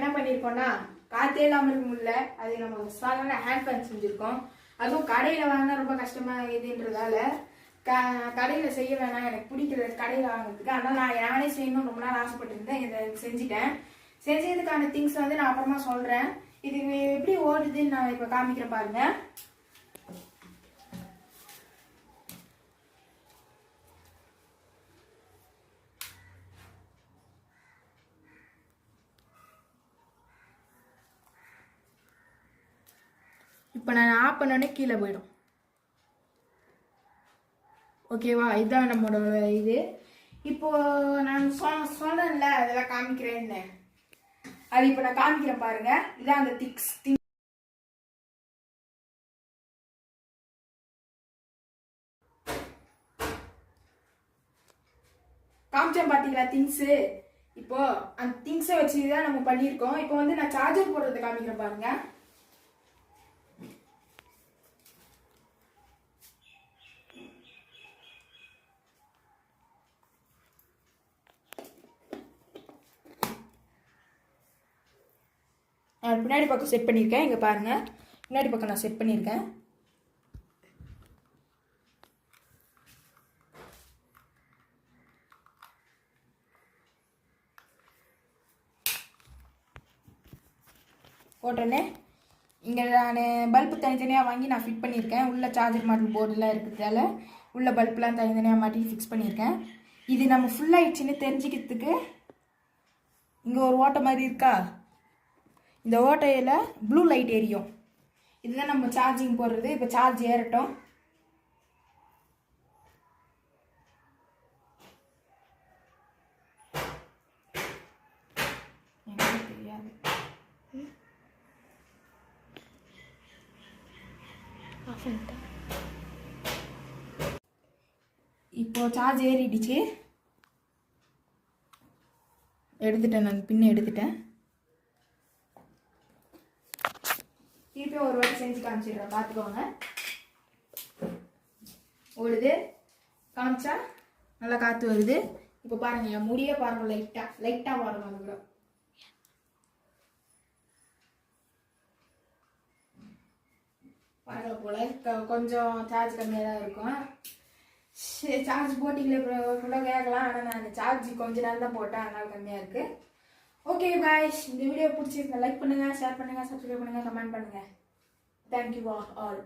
என்ன பண்ணியிருக்கோம்னா காற்றே இல்லாமல் இருக்க முடியல. அது நம்ம ஸ்ட்ராங்கான ஹேண்ட் ஃபேன் செஞ்சுருக்கோம். அதுவும் கடையில் வாங்கினா ரொம்ப கஷ்டமாக இதுன்றதால கடையில் செய்ய வேணாம், எனக்கு பிடிக்கல கடையில் வாங்குறதுக்கு. அதனால் நான் நானே செய்யணும்னு ரொம்ப நாள் ஆசைப்பட்டிருந்தேன். இதை செஞ்சுட்டேன். செஞ்சதுக்கான திங்ஸ் வந்து நான் அப்புறமா சொல்கிறேன். இது எப்படி ஓடுதுன்னு நான் இப்போ காமிக்கிறேன் பாருங்க. இப்போ நான் ஆஃப் பண்ணோடனே கீழே போயிடும். ஓகேவா? இதுதான் நம்மளோட இது. இப்போ நான் சொன்னேன்ல அதெல்லாம் காமிக்கிறேன்னு, அது இப்போ நான் காமிக்கிறேன் பாருங்க. இதான் அந்த திங்ஸ் காமிச்சேன் பார்த்தீங்களா திங்ஸு. இப்போ அந்த திங்ஸை வச்சு தான் நம்ம பண்ணியிருக்கோம். இப்போ வந்து நான் சார்ஜர் போடுறதை காமிக்கிறேன் பாருங்க. பின்னாடி பக்கம் செட் பண்ணியிருக்கேன். இங்கே பாருங்கள், பின்னாடி பக்கம் நான் செட் பண்ணியிருக்கேன். போட்டோன்னே இங்கே நான் பல்பு தனித்தனியாக வாங்கி நான் ஃபிட் பண்ணியிருக்கேன். உள்ள சார்ஜர் மாடல் போர்டெலாம் இருக்கிறதால உள்ள பல்புலாம் தனித்தனியாக மாட்டி ஃபிக்ஸ் பண்ணியிருக்கேன். இது நம்ம ஃபுல்லாகிடுச்சின்னு தெரிஞ்சுக்கிறதுக்கு இங்கே ஒரு ஓட்டை மாதிரி இருக்கா, இந்த ஓட்டையில் ப்ளூ லைட் எரியும். இதுதான் நம்ம சார்ஜிங் போடுறது. இப்போ சார்ஜ் ஏறட்டும். தெரியாது. இப்போ சார்ஜ் ஏறிடுச்சு. எடுத்துட்டேன், நான் பின்ன எடுத்துட்டேன். திருப்பி ஒரு வாட்டி செஞ்சு காமிச்சிடுறேன், பார்த்துக்கோங்க. ஓடுது, காமிச்சா நல்லா காற்று வருது. இப்போ பாருங்க, என் முடியே பாருங்க, லைட்டாக பாருங்க. அது கூட பாருங்க போல கொஞ்சம் சார்ஜ் கம்மியாக தான் இருக்கும். சார்ஜ் போட்டிங்களே ஃபுல்லாக கேட்கலாம். ஆனால் நான் சார்ஜ் கொஞ்ச நேரம் தான் போட்டேன், அதனால கம்மியாக இருக்குது. ஓகே பாய்ஸ், இந்த வீடியோ பிடிச்சிருக்கேன். லைக் பண்ணுங்கள், ஷேர் பண்ணுங்கள், சப்ஸ்கிரைப் பண்ணுங்கள், கமெண்ட் பண்ணுங்கள். Thank you all.